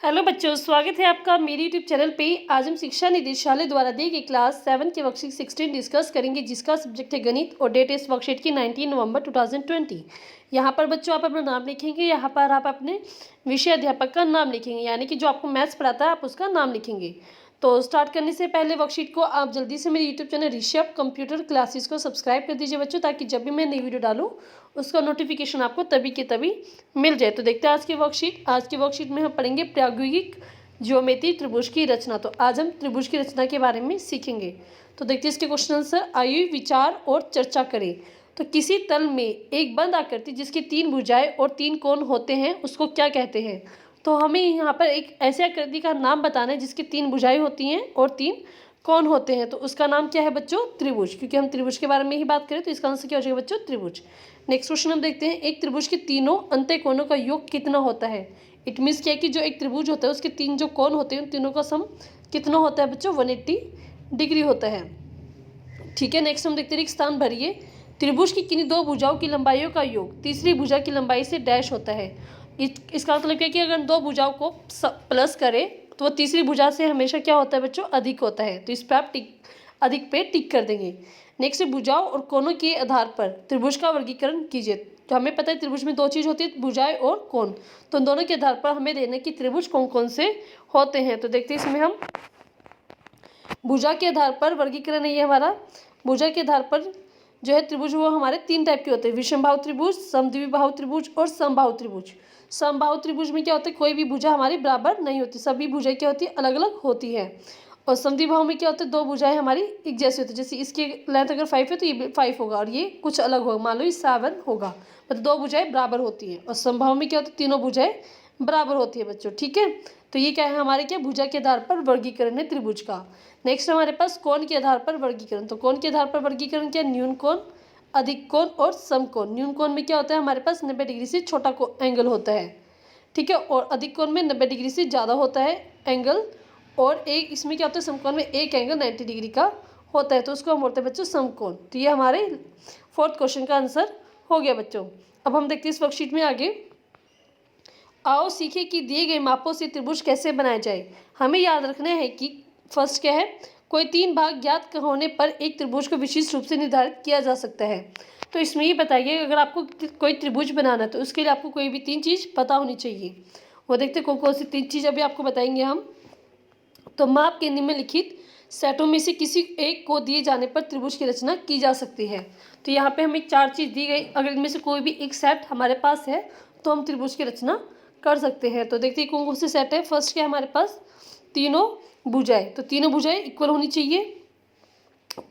Hello बच्चों, स्वागत है आपका मेरे यूट्यूब चैनल पे। आज हम शिक्षा निदेशालय द्वारा दी गई क्लास 7 के वर्कशीट 16 डिस्कस करेंगे, जिसका सब्जेक्ट है गणित और डेट इस वर्कशीट की 19 नवंबर 2020। यहाँ पर बच्चों आप अपना नाम लिखेंगे। यहाँ पर आप अपने विषय अध्यापक का नाम लिखेंगे, यानी कि जो आपको मैथ्स पढ़ाता है आप उसका नाम लिखेंगे। तो स्टार्ट करने से पहले वर्कशीट को आप जल्दी से मेरे YouTube channel Rishabh computer classes को सब्सक्राइब कर दीजिए बच्चों, ताकि जब भी मैं नई वीडियो डालूँ उसका नोटिफिकेशन आपको तभी के तभी मिल जाए। तो देखते हैं आज की वर्कशीट। आज की वर्कशीट में हम पढ़ेंगे प्रायोगिक ज्योमेट्री त्रिभुज की रचना। तो आज हम त्रिभुज की रचना के बारे में सीखेंगे। तो देखते हैं इसके क्वेश्चन आंसर। आइए विचार और चर्चा करें। तो किसी तल में एक बंद आकृति जिसकी 3 भुजाएं और 3 कोण होते हैं उसको क्या कहते हैं। तो हमें यहाँ पर एक ऐसी आकृति का नाम बताना है जिसकी 3 भुजाएं होती हैं और 3 कोण होते हैं। तो उसका नाम क्या है बच्चों? त्रिभुज। क्योंकि हम त्रिभुज के बारे में ही बात करें तो इसका आंसर क्या हो जाएगा बच्चों? त्रिभुज। नेक्स्ट क्वेश्चन हम देखते हैं। एक त्रिभुज के तीनों अंत्य कोणों का योग कितना होता है। इट मीन्स क्या है कि जो एक त्रिभुज होता है उसके 3 जो कोण होते हैं उन तीनों का सम कितना होता है बच्चों? 180 डिग्री होता है। ठीक है, नेक्स्ट हम देखते हैं। एक स्थान भरिए। त्रिभुज की किन्हीं 2 भुजाओं की लंबाइयों का योग तीसरी भुजा की लंबाई से डैश होता है। इसका मतलब क्या है कि अगर 2 भुजाओं को प्लस करें तो वो तीसरी भुजा से हमेशा क्या होता है बच्चों? अधिक होता है। तो इस पर आप अधिक पे टिक कर देंगे। नेक्स्ट, भुजाओं और कोणों के आधार पर त्रिभुज का वर्गीकरण कीजिए। तो हमें पता है त्रिभुज में 2 चीज़ होती है, भुजाएं और कोण। तो उन दोनों के आधार पर हमें देना है कि त्रिभुज कौन कौन से होते हैं। तो देखते हैं इसमें हम भुजा के आधार पर वर्गीकरण है ये हमारा। भुजा के आधार पर जो है त्रिभुज वो हमारे 3 टाइप के होते हैं। विषमबाहु त्रिभुज, समद्विबाहु त्रिभुज और समबाहु त्रिभुज। समबाहु त्रिभुज में क्या होता है? कोई भी भुजा हमारी बराबर नहीं होती, सभी भुजाएं क्या होती है? अलग अलग होती है। और समद्विबाहु में क्या होता है? 2 भुजाएं हमारी एक जैसी होती है। जैसे इसकी लेंथ अगर 5 है तो ये 5 होगा और ये कुछ अलग होगा, मान लो ये 7 होगा। मतलब 2 भुजाएं बराबर होती हैं। और समबाहु में क्या होता है? तीनों भुजाएं बराबर होती है बच्चों। ठीक है, तो ये क्या है हमारे? क्या भुजा के आधार पर वर्गीकरण है त्रिभुज का। नेक्स्ट हमारे पास कोण के आधार पर वर्गीकरण। तो कोण के आधार पर वर्गीकरण क्या? न्यून कोण, अधिक कोण और समकोण। न्यून कोण में क्या होता है हमारे पास? 90 डिग्री से छोटा एंगल होता है। ठीक है, और अधिक कोण में 90 डिग्री से ज़्यादा होता है एंगल। और एक इसमें क्या होता है? समकोण में एक एंगल 90 डिग्री का होता है, तो उसको हम बोलते हैं बच्चों समकोण। तो ये हमारे 4th क्वेश्चन का आंसर हो गया बच्चों। अब हम देखते हैं इस वर्कशीट में आगे। आओ सीखें कि दिए गए मापों से त्रिभुज कैसे बनाया जाए। हमें याद रखना है कि फर्स्ट क्या है? कोई 3 भाग ज्ञात होने पर एक त्रिभुज को विशिष्ट रूप से निर्धारित किया जा सकता है। तो इसमें ये बताइए, अगर आपको कोई त्रिभुज बनाना है तो उसके लिए आपको कोई भी 3 चीज़ पता होनी चाहिए। वो देखते कौन कौन सी 3 चीज़ अभी आपको बताएंगे हम। तो माप के निम्नलिखित सेटों में से किसी एक को दिए जाने पर त्रिभुज की रचना की जा सकती है। तो यहाँ पे हमें 4 चीज़ दी गई, अगर इनमें से कोई भी एक सेट हमारे पास है तो हम त्रिभुज की रचना कर सकते हैं। तो देखते हैं कौन कौन से सेट है। फर्स्ट क्या है हमारे पास? तीनों भुजाएं। तो तीनों भुजाएं इक्वल होनी चाहिए।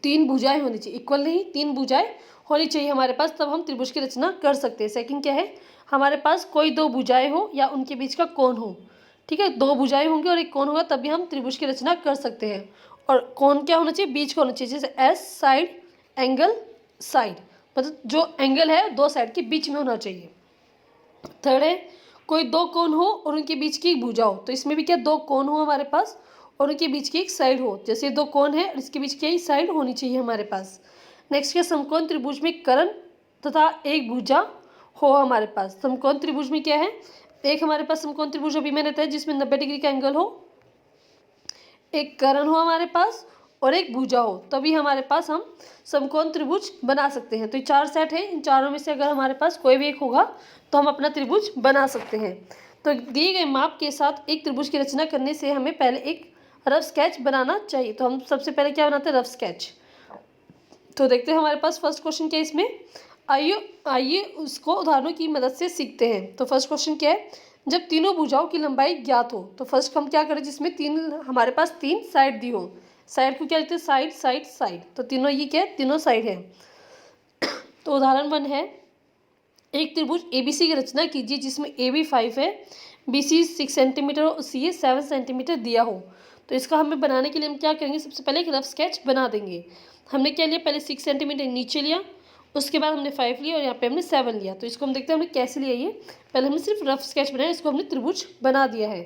3 भुजाएं होनी चाहिए, इक्वल नहीं, 3 भुजाएं होनी चाहिए हमारे पास, तब हम त्रिभुज की रचना कर सकते हैं। सेकंड क्या है? हमारे पास कोई 2 भुजाएं हो या उनके बीच का कोण हो। ठीक है, 2 भुजाएं होंगी और एक कोण होगा, तभी हम त्रिभुज की रचना कर सकते हैं। और कोण क्या होना चाहिए? बीच का होना चाहिए, जैसे एस साइड, एंगल साइड, मतलब जो एंगल है 2 साइड के बीच में होना चाहिए। थर्ड है कोई 2 कोण हो और उनके बीच की एक भुजा हो। तो इसमें भी क्या 2 कोण हो हमारे पास और उनके बीच की एक साइड हो। जैसे 2 कोण है और इसके बीच की एक साइड होनी चाहिए हमारे पास। नेक्स्ट क्या? समकोण त्रिभुज में कर्ण तथा एक भुजा हो हमारे पास। समकोण त्रिभुज में क्या है? एक हमारे पास समकोण त्रिभुज अभी मैंने बताया जिसमें 90 डिग्री का एंगल हो, एक कर्ण हो हमारे पास और एक भुजा हो, तभी हमारे पास हम समकोण त्रिभुज बना सकते हैं। तो ये 4 सेट है, इन चारों में से अगर हमारे पास कोई भी एक होगा तो हम अपना त्रिभुज बना सकते हैं। तो दिए गए माप के साथ एक त्रिभुज की रचना करने से हमें पहले एक रफ स्केच बनाना चाहिए। तो हम सबसे पहले क्या बनाते हैं? Rough sketch. तो देखते हैं हमारे पास फर्स्ट क्वेश्चन क्या है इसमें। आइए उसको उदाहरणों की मदद से सीखते हैं। तो फर्स्ट क्वेश्चन क्या है? जब तीनों भुजाओं की लंबाई ज्ञात हो। तो फर्स्ट हम क्या करें? जिसमें हमारे पास 3 साइड दी हो। साइड को क्या कहते हैं? Side side side. तो तीनों ये क्या है? तीनों साइड है। तो उदाहरण 1 है, एक त्रिभुज एबीसी की रचना कीजिए जिसमें ए बी 5 है, बीसी 6 सेंटीमीटर और सी 7 सेंटीमीटर दिया हो। तो इसका हमें बनाने के लिए हम क्या करेंगे? सबसे पहले एक रफ स्केच बना देंगे। हमने क्या लिया? पहले 6 सेंटीमीटर नीचे लिया, उसके बाद हमने 5 लिया और यहाँ पे हमने 7 लिया। तो इसको हम देखते हैं हमने कैसे लिया ये। पहले हमने सिर्फ रफ स्केच बनाया, इसको हमने त्रिभुज बना दिया है।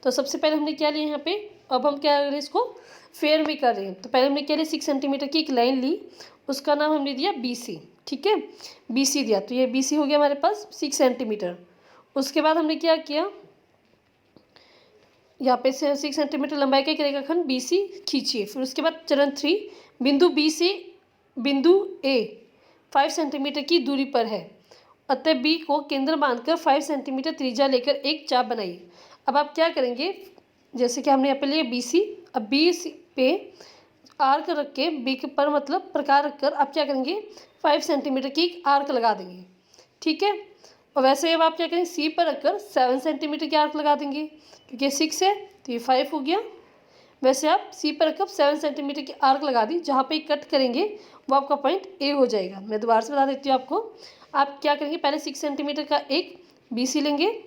तो सबसे पहले हमने क्या लिया यहाँ पे? अब हम क्या कर रहे हैं? इसको फेयर में कर रहे हैं। तो पहले हमने क्या लिया? 6 सेंटीमीटर की एक लाइन ली, उसका नाम हमने दिया BC। ठीक है, BC दिया, तो ये BC हो गया हमारे पास 6 सेंटीमीटर। उसके बाद हमने क्या किया? यहाँ पे 6 सेंटीमीटर लंबाई का एक रेखाखंड बी सी खींचिए। फिर उसके बाद चरण 3, बिंदु बी से बिंदु ए 5 सेंटीमीटर की दूरी पर है, अतः बी को केंद्र मानकर 5 सेंटीमीटर त्रिज्या लेकर एक चाप बनाइए। अब आप क्या करेंगे, जैसे कि हमने यहाँ पे लिया बी सी, अब बी सी पे आर्क रख के बी के पर मतलब प्रकार रखकर आप क्या करेंगे 5 सेंटीमीटर की एक आर्क लगा देंगे। ठीक है, और वैसे अब आप क्या करेंगे सी पर रखकर 7 सेंटीमीटर की आर्क लगा देंगे, क्योंकि 6 है तो ये 5 हो गया। वैसे आप सी पर रखकर 7 सेंटीमीटर की आर्क लगा दी, जहाँ पे कट करेंगे वो आपका पॉइंट ए हो जाएगा। मैं दोबारा से बता देती हूँ आपको। आप क्या करेंगे, पहले 6 सेंटीमीटर का एक बी सी लेंगे,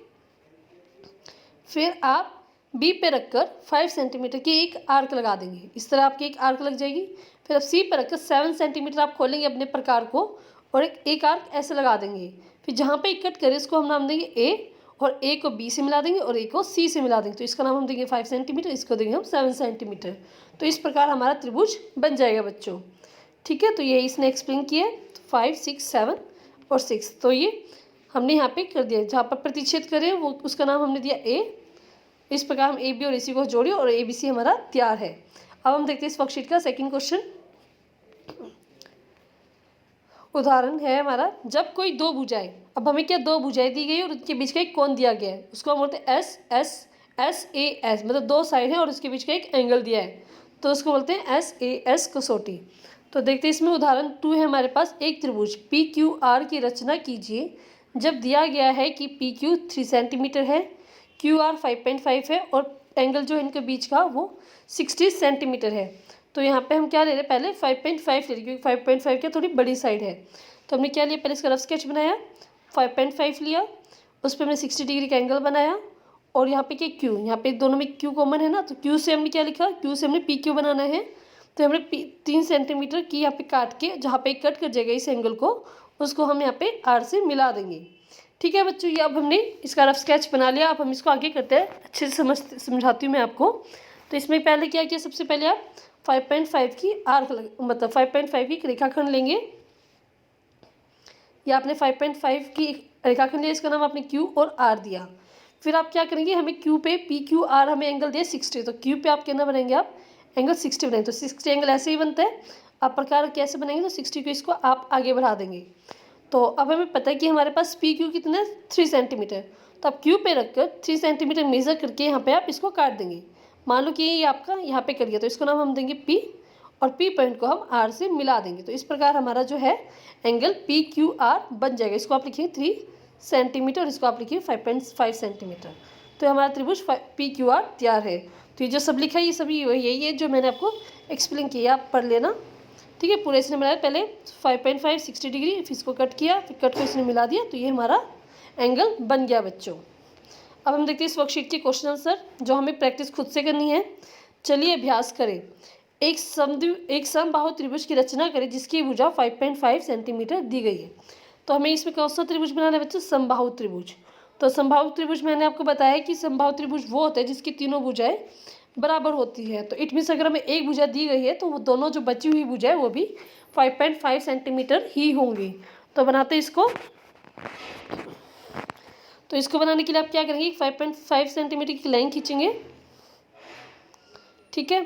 फिर आप बी पे रखकर 5 सेंटीमीटर की एक आर्क लगा देंगे। इस तरह आपकी एक आर्क लग जाएगी। फिर आप सी पर रखकर 7 सेंटीमीटर आप खोलेंगे अपने प्रकार को और एक आर्क ऐसे लगा देंगे। फिर जहाँ पे कट करें इसको हम नाम देंगे ए, और ए को बी से मिला देंगे और ए को सी से मिला देंगे, तो इसका नाम हम देंगे 5 सेंटीमीटर, इसको देंगे हम 7 सेंटीमीटर। तो इस प्रकार हमारा त्रिभुज बन जाएगा बच्चों। ठीक है, तो ये इसने एक्सप्लेन किया है 5, 6, 7 और 6। तो ये हमने यहाँ पे कर दिया, जहाँ पर प्रतिच्छेद करें वो उसका नाम हमने दिया ए। इस प्रकार हम ए बी और ए सी को जोड़े और ए बी सी हमारा तैयार है। अब हम देखते हैं इस वर्कशीट का सेकंड क्वेश्चन। उदाहरण है हमारा, जब कोई दो भुजाएं, अब हमें क्या दो भुजाएं दी गई और उनके बीच का एक कोण दिया गया है, उसको हम बोलते हैं S S S A S, मतलब दो साइड है और उसके बीच का एक एंगल दिया है, तो उसको बोलते हैं एस ए एस कसौटी। तो देखते हैं इसमें उदाहरण 2 है हमारे पास, एक त्रिभुज पी क्यू आर की रचना कीजिए जब दिया गया है कि पी क्यू 3 सेंटीमीटर है, क्यू आर 5.5 है और एंगल जो इनके बीच का वो 60 सेंटीमीटर है। तो यहाँ पे हम क्या ले रहे हैं, पहले 5.5 ले रहे क्योंकि 5.5 क्या थोड़ी बड़ी साइड है। तो हमने क्या लिया, पहले इसका रफ स्केच बनाया, 5.5 लिया, उस पर हमने 60 डिग्री का एंगल बनाया और यहाँ पे क्या क्यू, यहाँ पे दोनों में क्यू कॉमन है ना, तो क्यू से हमने क्या लिखा, क्यू से हमने पी क्यू बनाना है। तो हमने 3 सेंटीमीटर की यहाँ पे काट के जहाँ पे कट कर जाएगा इस एंगल को, उसको हम यहाँ पे आर से मिला देंगे। ठीक है बच्चों, ये अब हमने इसका रफ स्केच बना लिया। अब हम इसको आगे करते हैं, अच्छे से समझाती हूँ मैं आपको। तो इसमें पहले क्या किया, सबसे पहले आप 5.5 की आर्क मतलब 5.5 की रेखाखंड लेंगे, या आपने 5.5 की रेखाखंड लिया, इसका नाम आपने क्यू और आर दिया। फिर आप क्या करेंगे, हमें क्यू पे पी क्यू आर हमें एंगल दिया 60, तो क्यू पे आप कितना बनाएंगे, आप एंगल 60 बनाएंगे। तो 60 एंगल ऐसे ही बनता है, आप प्रकार कैसे बनाएंगे, तो 60 को इसको आप आगे बढ़ा देंगे। तो अब हमें पता है कि हमारे पास पी क्यू कितना है 3 सेंटीमीटर, तो आप क्यू पे रखकर 3 सेंटीमीटर मेज़र करके यहाँ पे आप इसको काट देंगे। मान लो कि ये आपका यहाँ पे कर गया, तो इसको नाम हम देंगे पी और पी पॉइंट को हम आर से मिला देंगे। तो इस प्रकार हमारा जो है एंगल पी क्यू आर बन जाएगा। इसको आप लिखिए 3 सेंटीमीटर और इसको आप लिखिए 5.5 सेंटीमीटर। तो हमारा त्रिभुज पी क्यू आर तैयार है। तो ये जो सब लिखा है ये सभी यही है जो मैंने आपको एक्सप्लेन किया, आप पढ़ लेना। ठीक है, पूरे इसने बनाया, पहले 5.5 60 डिग्री, फिर इसको कट किया, फिर कट को इसने मिला दिया, तो ये हमारा एंगल बन गया बच्चों। अब हम देखते हैं इस वर्कशीट के क्वेश्चन आंसर, जो हमें प्रैक्टिस खुद से करनी है। चलिए अभ्यास करें। एक समबाहु त्रिभुज की रचना करें जिसकी भुजा 5.5 सेंटीमीटर दी गई है। तो हमें इसमें कौन सा त्रिभुज बनाना है बच्चों, समबाहु त्रिभुज। तो समबाहु त्रिभुज मैंने आपको बताया कि समबाहु त्रिभुज वो होता है जिसकी तीनों भुजाएं बराबर होती है। तो इट मीन्स अगर हमें एक भुजा दी गई है तो वो दोनों जो बची हुई भुजा है वो भी 5.5 सेंटीमीटर ही होंगी। तो बनाते इसको। तो इसको बनाने के लिए आप क्या करेंगे, 5.5 सेंटीमीटर की लाइन खींचेंगे। ठीक है,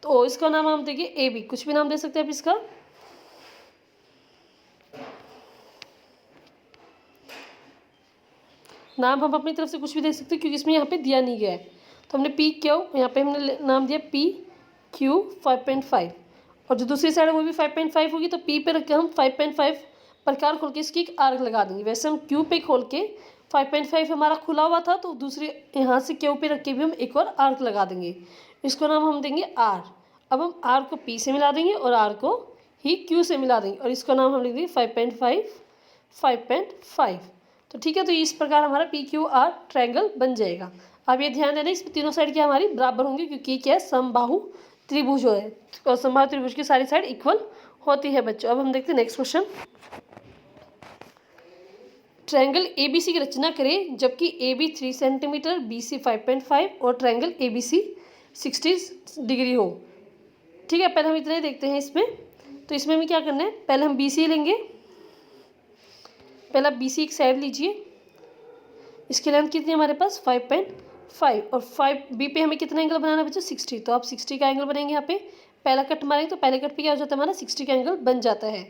तो इसका नाम हम देंगे ए बी, कुछ भी नाम दे सकते हैं आप इसका। नाम हम अपनी तरफ से कुछ भी दे सकते हैं क्योंकि इसमें यहाँ पे दिया नहीं गया है। तो हमने पी क्यू, यहाँ पे हमने नाम दिया पी क्यू 5.5 और जो दूसरी साइड है वो भी 5.5 होगी। तो पी पे रख के हम 5.5 प्रकार खोल के इसकी एक आर्क लगा देंगे। वैसे हम क्यू पे खोल के 5.5 हमारा खुला हुआ था, तो दूसरे यहाँ से क्यू पे रख के भी हम एक और आर्क लगा देंगे। इसको नाम हम देंगे आर। अब हम आर को पी से मिला देंगे और आर को ही क्यू से मिला देंगे और इसका नाम हम लिख देंगे 5.5। तो ठीक है, तो इस प्रकार हमारा पी क्यू आर ट्रायंगल बन जाएगा। अब ये ध्यान देना, इसमें तीनों साइड क्या हमारी बराबर होंगी क्योंकि क्या है, समबाहु त्रिभुज है और समबाहु त्रिभुज की सारी साइड इक्वल होती है बच्चों। अब हम देखते हैं नेक्स्ट क्वेश्चन। ट्रायंगल एबीसी की रचना करें जबकि A B 3 centimetre, B C 5.5 और triangle A B C 60 degree हो। ठीक है, पहले हम इतना ही देखते हैं इसमें। तो इसमें हमें क्या करना है, पहले हम बी सी लेंगे। पहले आप बी सी एक साइड लीजिए, इसकी लेंथ कितनी है हमारे पास 5 और 5 बी पे हमें कितना एंगल बनाना है बच्चों 60। तो आप 60 का एंगल बनाएंगे यहाँ पे, पहला कट मारेंगे तो पहले कट पे क्या हो जाता है हमारा 60 का एंगल बन जाता है।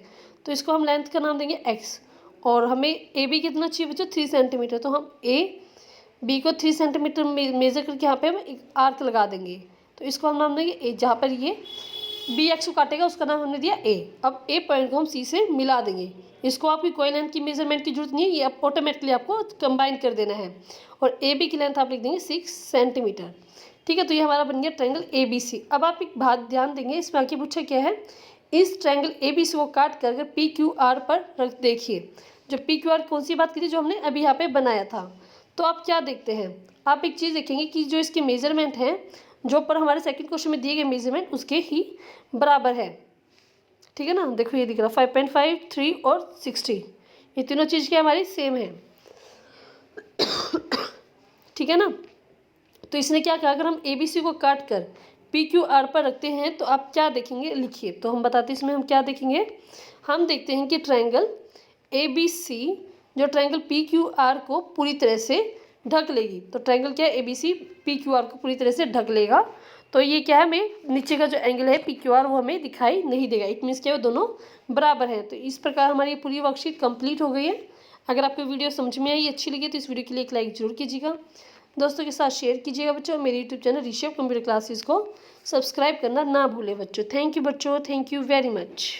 तो इसको हम लेंथ का नाम देंगे x और हमें ए बी कितना चाहिए बच्चों 3 सेंटीमीटर। तो हम ए बी को 3 सेंटीमीटर मेज़र करके यहाँ पे हम एक आर्क लगा देंगे। तो इसको हम नाम देंगे ए, जहाँ पर ये बी एक्स को काटेगा उसका नाम हमने दिया ए। अब ए पॉइंट को हम सी से मिला देंगे। इसको आपकी कोई लेंथ की मेजरमेंट की जरूरत नहीं है, ये आप ऑटोमेटिकली आपको कंबाइन कर देना है। और ए बी की लेंथ आप लिख देंगे 6 सेंटीमीटर। ठीक है, तो ये हमारा बन गया ट्रायंगल ए बी सी। अब आप एक बात ध्यान देंगे, इसमें आगे पूछा क्या है, इस ट्रायंगल ए बी सी को काट कर अगर पी क्यू आर पर रख देखिए। जो पी क्यू आर कौन सी बात की थी, जो हमने अभी यहाँ पे बनाया था। तो आप क्या देखते हैं, आप एक चीज़ देखेंगे कि जो इसके मेजरमेंट हैं, जो पर हमारे सेकंड क्वेश्चन में दिए गए मेजरमेंट उसके ही बराबर है। ठीक है ना, देखो ये दिख रहा 5.5, 3 और 60, ये तीनों चीज़ की हमारी सेम है। ठीक है ना, तो इसने क्या कहा, अगर हम ए बी सी को काट कर पी क्यू आर पर रखते हैं तो आप क्या देखेंगे, लिखिए। तो हम बताते हैं इसमें हम क्या देखेंगे, हम देखते हैं कि ट्रायंगल ए बी सी जो ट्रायंगल पी क्यू आर को पूरी तरह से ढक लेगी। तो ट्रायंगल क्या है, A B C P Q R को पूरी तरह से ढक लेगा। तो ये क्या है, हमें नीचे का जो एंगल है पी क्यू आर वो हमें दिखाई नहीं देगा। इट मीन्स क्या है, दोनों बराबर हैं। तो इस प्रकार हमारी पूरी वर्कशीट कंप्लीट हो गई है। अगर आपको वीडियो समझ में आई, अच्छी लगी तो इस वीडियो के लिए एक लाइक जरूर कीजिएगा, दोस्तों के साथ शेयर कीजिएगा बच्चों। मेरे YouTube channel Rishabh computer classes को सब्सक्राइब करना ना भूलें बच्चों। थैंक यू बच्चों, थैंक यू वेरी मच।